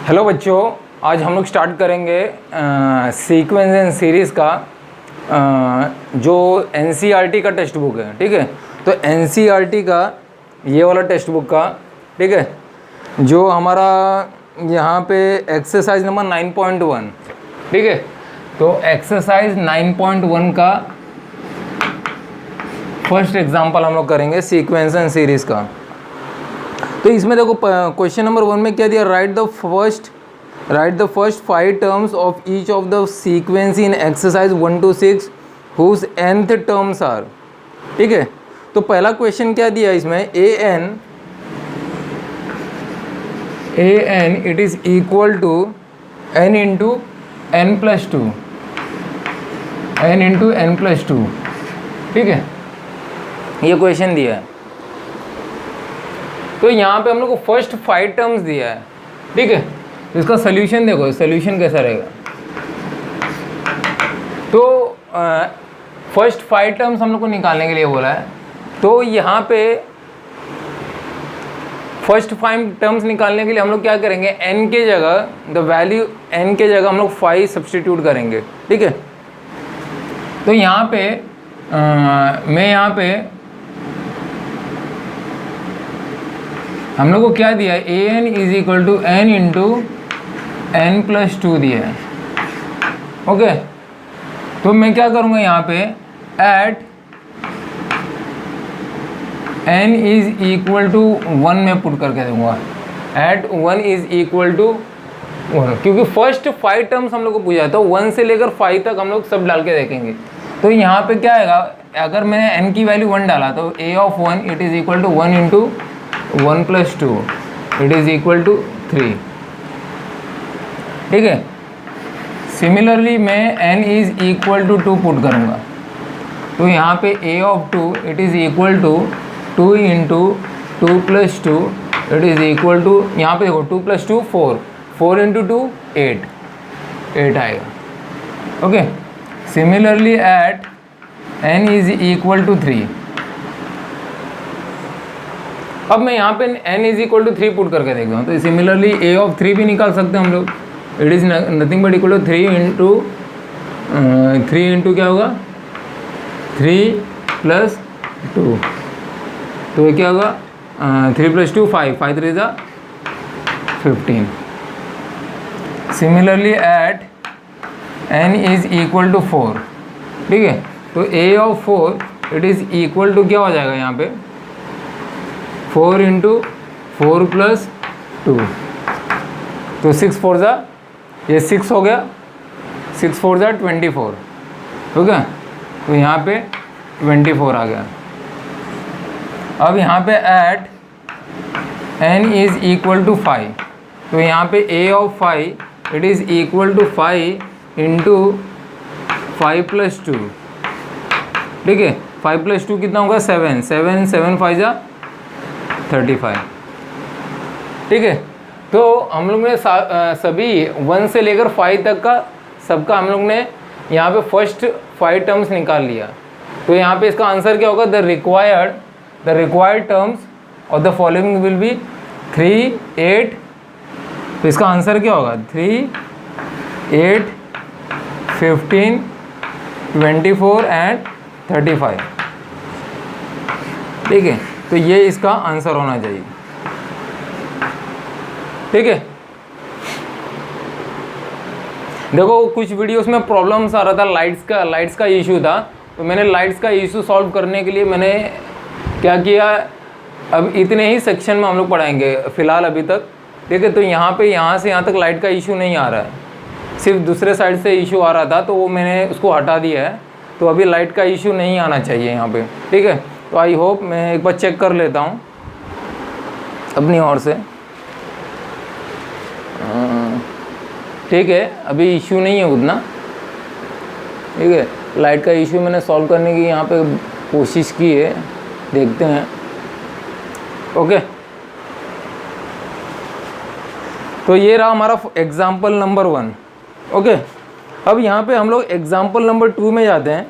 Hello बच्चों, आज हम लोग स्टार्ट करेंगे सीक्वेंस एंड सीरीज़ का जो एनसीईआरटी का टेक्स्ट बुक है। ठीक है, तो एनसीईआरटी का ये वाला टेक्स्ट बुक का, ठीक है, जो हमारा यहाँ पे एक्सरसाइज नंबर 9.1, ठीक है, तो एक्सरसाइज 9.1 का फर्स्ट एग्जांपल हम लोग करेंगे सीक्वेंस एंड सीरीज़ का। तो इसमें देखो क्वेश्चन नंबर 1 में क्या दिया, write the first 5 terms of each of the sequence in exercise 1 to 6 whose nth terms are. ठीक है, तो पहला क्वेश्चन क्या दिया इसमें, an it is equal to n into n plus two, ठीक है, ये क्वेश्चन दिया है। तो यहाँ पे हम लोग को फर्स्ट 5 टर्म्स दिया है। ठीक है, तो इसका सोल्यूशन देखो, सोल्यूशन कैसा रहेगा। तो फर्स्ट 5 टर्म्स हम लोग को निकालने के लिए बोला है। तो यहाँ पे फर्स्ट 5 टर्म्स निकालने के लिए हम लोग क्या करेंगे, n के जगह द वैल्यू n के जगह हम लोग 5 सब्सटीट्यूट करेंगे। ठीक है, तो यहाँ पे मैं यहाँ पे हम लोग को क्या दिया है, an is equal to n into n plus two दिया है। ओके, तो मैं क्या करूँगा यहाँ पे, at n is equal to 1 में पुट करके दूंगा, एट 1 इज इक्वल टू 1, क्योंकि फर्स्ट 5 टर्म्स हम लोग को पूछा तो 1 से लेकर 5 तक हम लोग सब डाल के देखेंगे। तो यहाँ पे क्या आएगा, अगर मैंने n की वैल्यू 1 डाला तो a of 1 it is equal to 1 into 1 plus 2 it is equal to 3। ठीक है, सिमिलरली मैं n is equal to 2 put करूँगा, तो यहाँ पे a of 2 it is equal to 2 into 2 plus 2 it is equal to, यहाँ पे देखो 2 प्लस 2 4, 4 इंटू 2 8 आएगा। Okay, similarly at n is equal to 3। अब मैं यहाँ पे n is equal to 3 put करके देखता हूँ, तो सिमिलरली a ऑफ 3 भी निकाल सकते हैं हम लोग। It is nothing but equal to 3 into क्या होगा, 3 प्लस 2, तो ये क्या होगा, 3 प्लस 2 5, 5 3 जा 15। Similarly at n is equal to 4। ठीक है, तो a of 4 it is equal to क्या हो जाएगा यहाँ पे, 4 इंटू 4 प्लस 2, तो 6 4 जा, ये 6 हो गया, 6 4 जा 24। ठीक है, तो यहाँ पे 24 आ गया। अब यहाँ पे at n is equal to 5, तो यहाँ पे a of 5 it is equal to 5 into 5 plus 2। ठीक है, 5 प्लस 2 कितना होगा, 7, 7 5 जा 35। ठीक है, तो हम लोग ने सभी 1 से लेकर 5 तक का सबका हम लोग ने यहाँ पे फर्स्ट 5 टर्म्स निकाल लिया। तो यहाँ पे इसका आंसर क्या होगा, the required terms of the following will be 3 8। तो इसका आंसर क्या होगा, 3 8 15 24 एंड 35। ठीक है, तो ये इसका आंसर होना चाहिए। ठीक है, देखो कुछ वीडियोस में प्रॉब्लम्स आ रहा था, लाइट्स का इशू था, तो मैंने लाइट्स का इशू सॉल्व करने के लिए मैंने क्या किया, अब इतने ही सेक्शन में हम लोग पढ़ाएंगे फ़िलहाल अभी तक। ठीक है, तो यहाँ से यहाँ तक लाइट का इशू नहीं आ रहा है, सिर्फ दूसरे साइड से इशू आ रहा था, तो वो मैंने उसको हटा दिया है। तो अभी लाइट का इशू नहीं आना चाहिए यहाँ पे। ठीक है, तो आई होप, मैं एक बार चेक कर लेता हूँ अपनी ओर से। ठीक है, अभी इशू नहीं है उतना। ठीक है, लाइट का इशू मैंने सॉल्व करने की यहाँ पे कोशिश की है, देखते हैं। ओके, तो ये रहा हमारा एग्जाम्पल नंबर 1। ओके, अब यहाँ पे हम लोग एग्जाम्पल नंबर 2 में जाते हैं।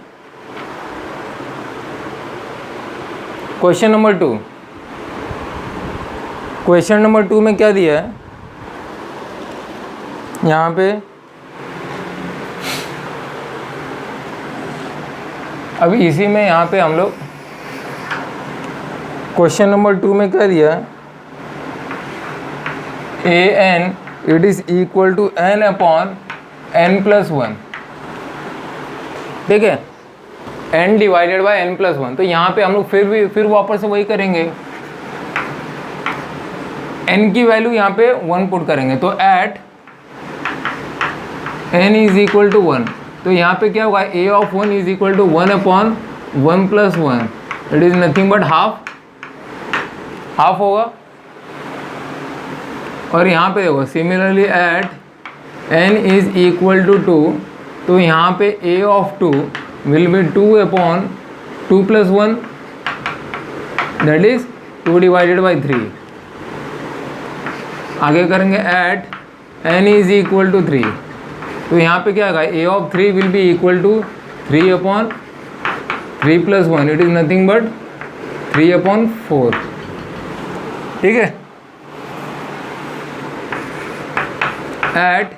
क्वेश्चन नंबर 2, क्वेश्चन नंबर 2 में क्या दिया है, यहाँ पे अब इसी में यहाँ पे हम लोग क्वेश्चन नंबर 2 में क्या दिया, A N it is equal to N upon N plus one, ठीक है, N divided by N plus one. तो यहाँ पे हम लोग फिर वापस से वही करेंगे, एन की वैल्यू यहाँ पे 1 पुट करेंगे, तो at N is equal to 1, तो यहाँ पे क्या होगा, A of 1 is equal to 1 upon 1 plus 1, it is nothing but half होगा। और यहाँ पे देखो similarly at N is equal to 2, तो यहाँ पे A of 2 will be 2 upon 2 plus 1, that is 2 divided by 3। आगे करेंगे at N is equal to 3, तो यहाँ पे क्या आएगा, A of 3 will be equal to 3 upon 3 plus 1, it is nothing but 3 upon 4, ठीक है। At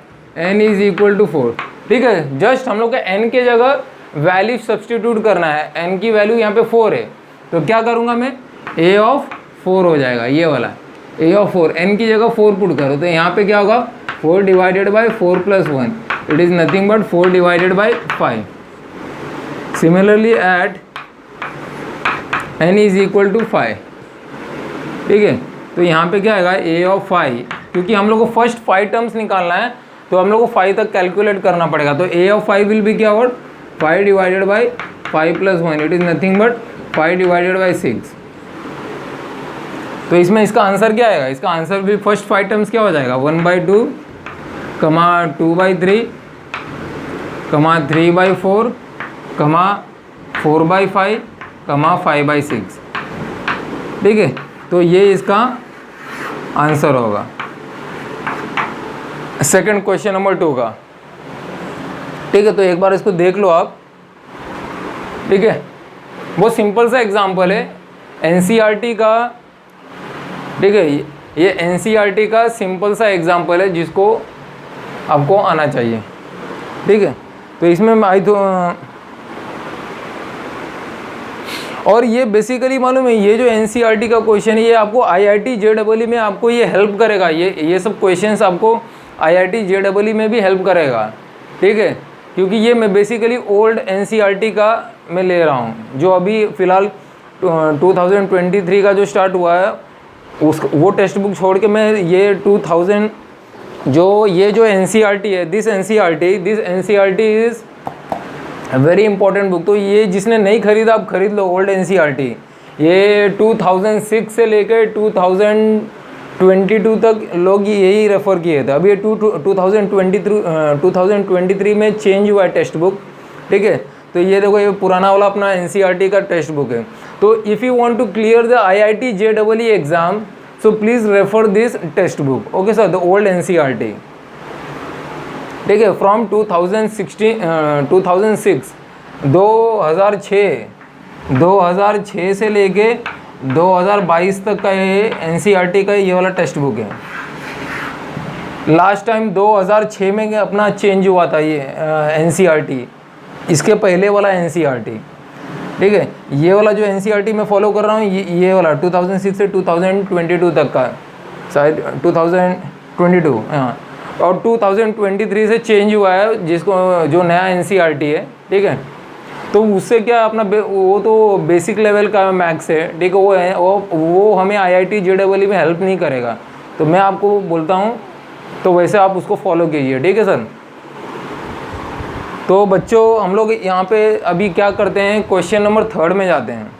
n is equal to 4, ठीक है। जस्ट हम लोग का n के जगह वैल्यू सब्सटीट्यूट करना है, n की वैल्यू यहाँ पे 4 है, तो क्या करूँगा मैं, a ऑफ 4 हो जाएगा, ये वाला a ऑफ 4, n की जगह 4 पुट करो, तो यहाँ पे क्या होगा, 4 divided by 4 plus 1, it is nothing but 4 divided by 5। Similarly at n is equal to 5, ठीक है, तो यहाँ पे क्या आएगा, a ऑफ 5, क्योंकि हम लोग को फर्स्ट 5 टर्म्स निकालना है, तो हम लोग को 5 तक कैलकुलेट करना पड़ेगा, तो a ऑफ 5 विल बी क्या होगा, 5 divided by 5 plus 1, it is nothing but 5 divided by 6। तो इसमें इसका आंसर क्या आएगा, इसका आंसर भी फर्स्ट 5 टर्म्स क्या हो जाएगा, 1/2, 2/3, 3/4, 4/5, 5/6, ठीक है। तो ये इसका आंसर होगा सेकंड क्वेश्चन नंबर 2 का, ठीक है। तो एक बार इसको देख लो आप, ठीक है, बहुत सिंपल सा एग्जांपल है एनसीईआरटी का, ठीक है, ये एनसीईआरटी का सिंपल सा एग्जांपल है जिसको आपको आना चाहिए, ठीक है। तो इसमें आई तो और ये बेसिकली मालूम है, ये जो एनसीईआरटी का क्वेश्चन है ये आपको आईआईटी जेईई में आपको ये हेल्प करेगा, ये सब क्वेश्चंस आपको आईआईटी जेईई में भी हेल्प करेगा, ठीक है, क्योंकि ये मैं बेसिकली ओल्ड एनसीईआरटी का मैं ले रहा हूँ, जो अभी फ़िलहाल 2023 का जो स्टार्ट हुआ है वो टेक्स्ट बुक छोड़ के मैं ये 2000 जो एनसीईआरटी है, this NCERT is very important book. तो ये जिसने नहीं खरीदा आप खरीद लो, ओल्ड एनसीईआरटी, ये 2006 से लेकर 2022 तक लोग यही रेफ़र किए थे। अभी ये 2023 में चेंज हुआ है टेक्स्ट बुक, ठीक है। तो ये देखो ये पुराना वाला अपना एनसीईआरटी का टेक्स्ट बुक है। तो if you want to clear the IIT JEE exam, so please refer this text book, okay sir, the old NCERT, ठीक है, फ्रॉम 2006 से लेके 2022 तक का ये एनसीईआरटी का ये वाला टेक्स्ट बुक है। लास्ट टाइम 2006 में अपना चेंज हुआ था ये एनसीईआरटी, इसके पहले वाला एनसीईआरटी, ठीक है। ये वाला जो एनसीईआरटी मैं फॉलो कर रहा हूँ ये वाला 2006 से 2022 तक का, शायद 2022, हाँ, और 2023 से चेंज हुआ है जिसको जो नया एनसीईआरटी है, ठीक है। तो उससे क्या अपना वो तो बेसिक लेवल का मैथ्स है, ठीक है, वो हमें आईआईटी जेईई में हेल्प नहीं करेगा, तो मैं आपको बोलता हूँ तो वैसे आप उसको फॉलो कीजिए, ठीक है सर। तो बच्चों हम लोग यहाँ पे अभी क्या करते हैं, क्वेश्चन नंबर 3 में जाते हैं,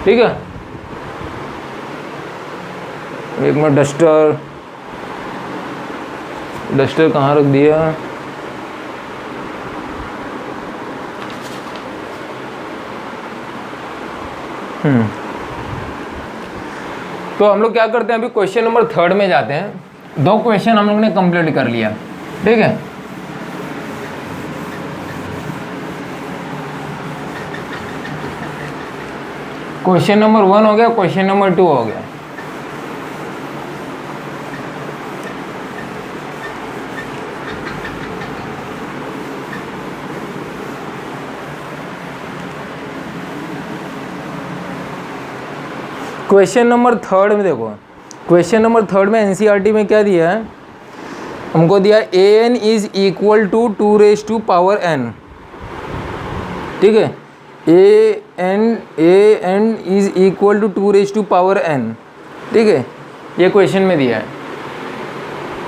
ठीक है। एक मिनट, डस्टर कहाँ रख दिया, तो हम लोग क्या करते हैं, अभी क्वेश्चन नंबर 3 में जाते हैं। 2 क्वेश्चन हम लोग ने कंप्लीट कर लिया, ठीक है। क्वेश्चन नंबर 1 हो गया, क्वेश्चन नंबर 2 हो गया। क्वेश्चन नंबर थर्ड में देखो, क्वेश्चन नंबर थर्ड में एनसीईआरटी में क्या दिया है हमको, दिया an is equal to 2⁻n, ठीक है, an is equal to 2⁻n, ठीक है, ये क्वेश्चन में दिया है।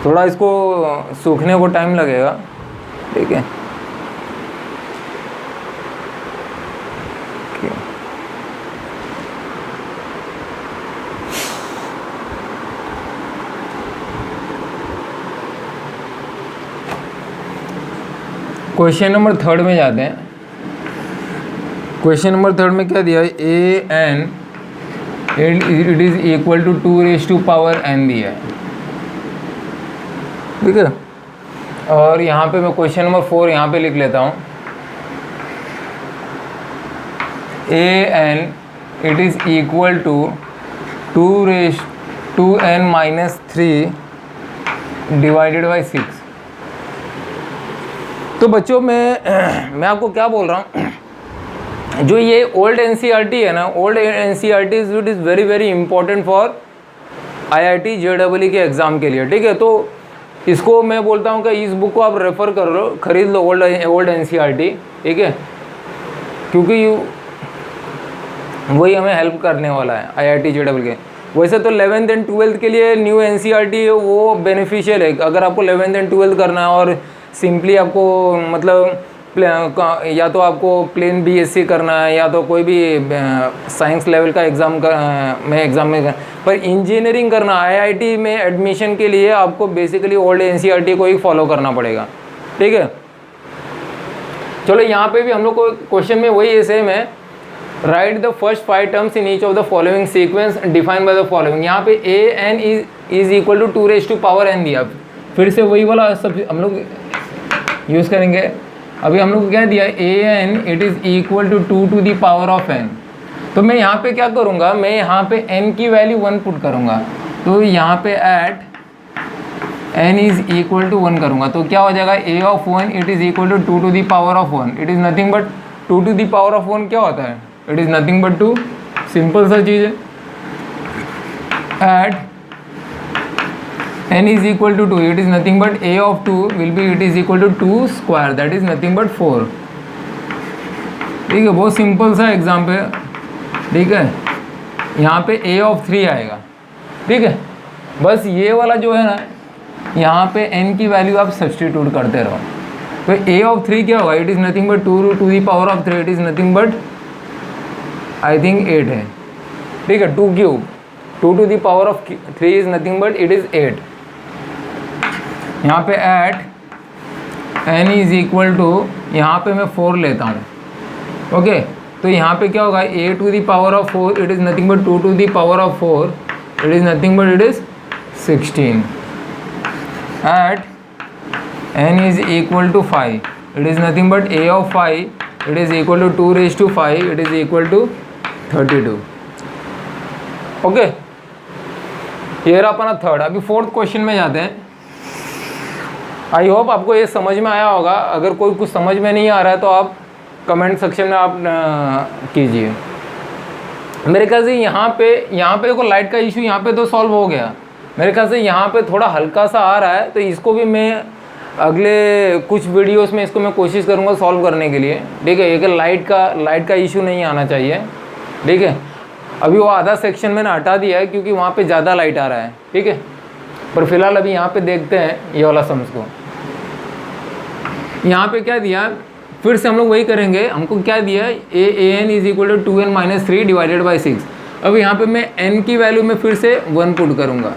थोड़ा इसको सूखने को टाइम लगेगा, ठीक है। क्वेश्चन नंबर थर्ड में जाते हैं। क्वेश्चन नंबर थर्ड में क्या दिया है, an it is equal to 2⁻n दिया है, ठीक है। और यहाँ पे मैं क्वेश्चन नंबर 4 यहाँ पे लिख लेता हूँ, an it is equal to 2⁻n-3 divided by 6। तो बच्चों मैं आपको क्या बोल रहा हूँ, जो ये ओल्ड एनसीईआरटी है ना, old NCERT it is very very important for IIT JEE के एग्ज़ाम के लिए, ठीक है। तो इसको मैं बोलता हूँ कि इस बुक को आप रेफ़र कर लो, ख़रीद लो, ओल्ड एनसीईआरटी, ठीक है, क्योंकि वही हमें हेल्प करने वाला है आईआईटी जेईई के। वैसे तो 11th एंड 12th के लिए न्यू एनसीईआरटी वो बेनिफिशियल है। अगर आपको 11th एंड 12th करना है और सिंपली आपको मतलब या तो आपको प्लेन बीएससी करना है या तो कोई भी साइंस लेवल का एग्ज़ाम में पर इंजीनियरिंग करना, आईआईटी में एडमिशन के लिए आपको बेसिकली ओल्ड एनसीईआरटी को ही फॉलो करना पड़ेगा, ठीक है। चलो यहाँ पे भी हम लोग को क्वेश्चन में वही है, सेम है, right the first 5 terms in each of the following sequence defined by the following. यहाँ पे an is equal to 2⁻n दिया, फिर से वही वाला सब हम लोग यूज़ करेंगे। अभी हम लोग को क्या दिया, an it is equal to 2⁻n। तो मैं यहाँ पे क्या करूँगा, मैं यहाँ पे n की वैल्यू 1 पुट करूँगा, तो यहाँ पे at n is equal to 1 करूँगा, तो क्या हो जाएगा, a of 1 it is equal to 2⁻1। It is nothing but 2⁻1 क्या होता है, it is nothing but 2, simple सा चीज़ है। At n is equal to 2, it is nothing but a of 2 will be it is equal to 2 square, that is nothing but 4, ठीक है। बहुत simple सा एग्जाम्पल है, ठीक है। यहाँ पे a of 3 आएगा, ठीक है। बस ये वाला जो है ना, यहाँ पे n की वैल्यू आप सब्सटीट्यूट करते रहो, तो a of 3 क्या होगा, it is nothing but 2⁻3, it is nothing but I think 8 है, ठीक है। 2 cube 2⁻3 is nothing but it is 8। यहाँ पे at n is equal to, यहाँ पे मैं 4 लेता हूँ, ओके। तो यहाँ पे क्या होगा, a⁴ it is nothing but 2⁻4, it is nothing but it is 16। At n is equal to 5, it is nothing but a of 5 it is equal to 2⁵, it is equal to 32, okay. ये रहा अपना third. अभी fourth question में जाते हैं। I hope आपको ये समझ में आया होगा। अगर कोई कुछ समझ में नहीं आ रहा है तो आप कमेंट सेक्शन में आप कीजिए। मेरे ख्याल से यहाँ पे देखो लाइट का इशू यहाँ पे तो सॉल्व हो गया। मेरे ख्याल से यहाँ पे थोड़ा हल्का सा आ रहा है, तो इसको भी मैं अगले कुछ वीडियोस में इसको मैं कोशिश करूँगा सॉल्व करने के लिए, ठीक है। एक लाइट का इशू नहीं आना चाहिए, ठीक है। अभी वो आधा सेक्शन मैंने हटा दिया है क्योंकि वहाँ पे ज़्यादा लाइट आ रहा है, ठीक है। पर फिलहाल अभी यहाँ पे देखते हैं ये वाला सम्स को। यहाँ पे क्या दिया, फिर से हम लोग वही करेंगे। हमको क्या दिया है, an is equal to 2n-3 divided by 6। अब यहाँ पे मैं n की वैल्यू में फिर से 1 पुट करूँगा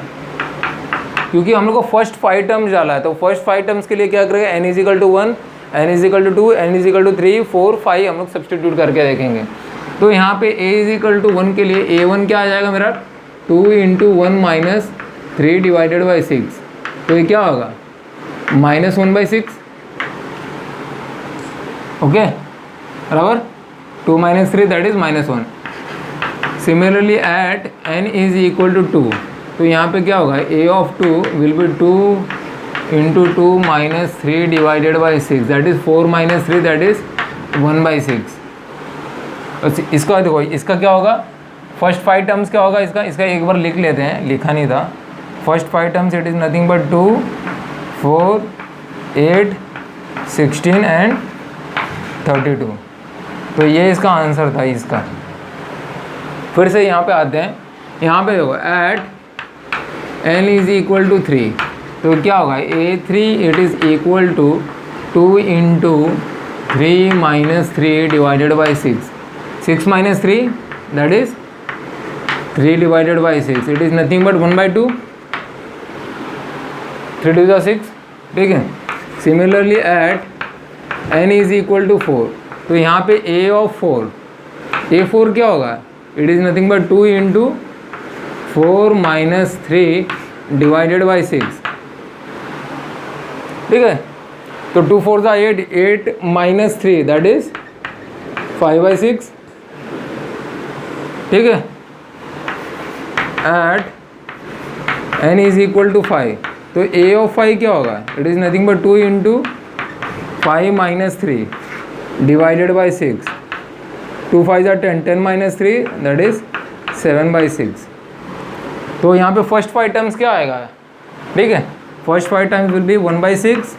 क्योंकि हम लोग को फर्स्ट 5 टर्म्स डाला है। तो फर्स्ट 5 टर्म्स के लिए क्या करेंगे, n is equal to 1, n is equal to 2, n is equal to 3, 4, 5 हम लोग सब्सटीट्यूट करके देखेंगे। तो यहाँ पे a इज इक्वल टू 1 के लिए a1 क्या आ जाएगा मेरा, 2 × 1 - 3 डिवाइडेड बाई 6। तो ये क्या होगा, -1/6, ओके बराबर। 2 - 3 that is -1। Similarly at n is equal to 2, तो यहाँ पे क्या होगा, a of 2 will be 2 × 2 - 3 divided by 6 that is 4 - 3 that is 1/6। इसका देखो, इसका क्या होगा, फर्स्ट 5 टर्म्स क्या होगा इसका एक बार लिख लेते हैं, लिखा नहीं था। First 5 terms it is nothing but 2, 4, 8, 16 and 32। तो ये इसका आंसर था इसका। फिर से यहाँ पे आते हैं, यहाँ पे देखो at n is equal to 3, तो क्या होगा A3 it is equal to 2 into 3 minus 3 divided by 6, 6 minus 3 that is 3 divided by 6, it is nothing but 1/2, 3 2 6, ठीक है। Similarly at n is equal to 4, तो यहाँ पे A ऑफ 4, A4 क्या होगा, it is nothing but 2 into 4 minus 3 divided by 6, ठीक है। तो 2 4 का 8, 8 माइनस 3 दैट इज 5/6, ठीक है। At n is equal to 5, तो A ऑफ 5 क्या होगा, it is nothing but 2 into 5 minus 3 divided by 6, 2 5 are 10, 10 minus 3 that is 7/6। तो यहाँ पे फर्स्ट 5 टर्म्स क्या आएगा, ठीक है। First 5 terms will be 1/6,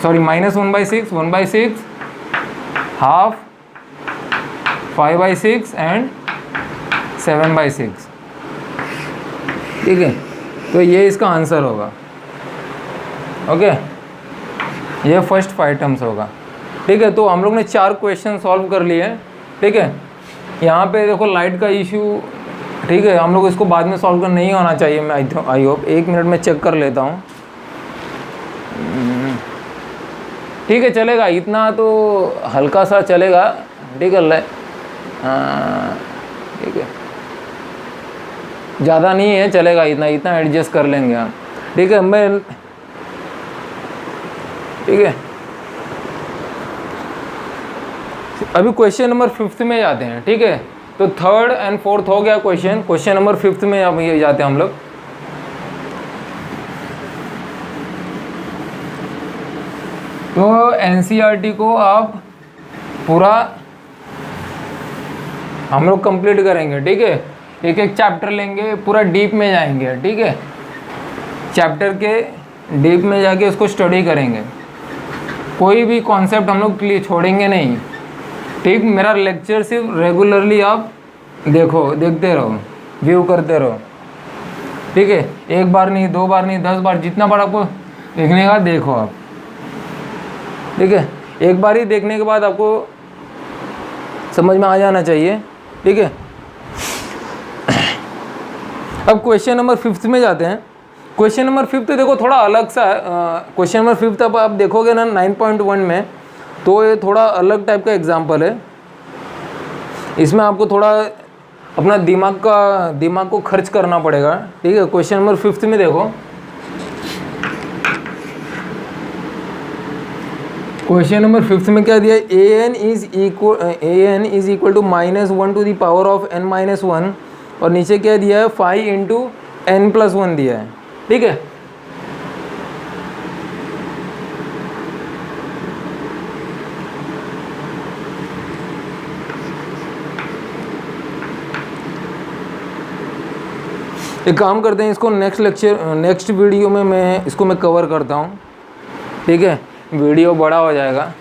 sorry minus 1/6, 1/6, half, 5/6 and 7/6, ठीक है। तो ये इसका आंसर होगा, ओके। ये फर्स्ट 5 टर्म्स होगा, ठीक है। तो हम लोग ने 4 क्वेश्चन सॉल्व कर लिए, ठीक है। यहाँ पे देखो लाइट का इशू, ठीक है, हम लोग इसको बाद में सॉल्व कर नहीं होना चाहिए। मैं आई होप 1 मिनट में चेक कर लेता हूँ, ठीक है चलेगा, इतना तो हल्का सा चलेगा, ठीक है। ठीक है, ज़्यादा नहीं है, चलेगा, इतना एडजस्ट कर लेंगे हम, ठीक है। मैं ठीक है, अभी क्वेश्चन नंबर 5 में जाते हैं, ठीक है। तो 3rd and 4th हो गया क्वेश्चन नंबर 5 में अब ये जाते हैं हम लोग। तो NCERT को आप पूरा हम लोग कंप्लीट करेंगे, ठीक है। एक एक चैप्टर लेंगे, पूरा डीप में जाएंगे, ठीक है। चैप्टर के डीप में जाके उसको स्टडी करेंगे, कोई भी कॉन्सेप्ट हम लोग छोड़ेंगे नहीं, ठीक। मेरा लेक्चर सिर्फ रेगुलरली आप देखते रहो, व्यू करते रहो, ठीक है। 1 बार नहीं, 2 बार नहीं, 10 बार, जितना बार आपको देखने का देखो आप, ठीक है। एक बार ही देखने के बाद आपको समझ में आ जाना चाहिए, ठीक है। अब क्वेश्चन नंबर 5 में जाते हैं। क्वेश्चन नंबर 5 देखो थोड़ा अलग सा है। क्वेश्चन नंबर 5 अब आप देखोगे ना 9.1 में, तो ये थोड़ा अलग टाइप का एग्जाम्पल है। इसमें आपको थोड़ा अपना दिमाग को खर्च करना पड़ेगा, ठीक है। क्वेश्चन नंबर 5 में देखो, क्वेश्चन नंबर 5 में क्या दिया है, an is equal to -1 to the power of n minus 1, और नीचे क्या दिया है 5 इंटू n+1 दिया है, ठीक है। एक काम करते हैं, इसको नेक्स्ट वीडियो में मैं कवर करता हूँ, ठीक है। वीडियो बड़ा हो जाएगा।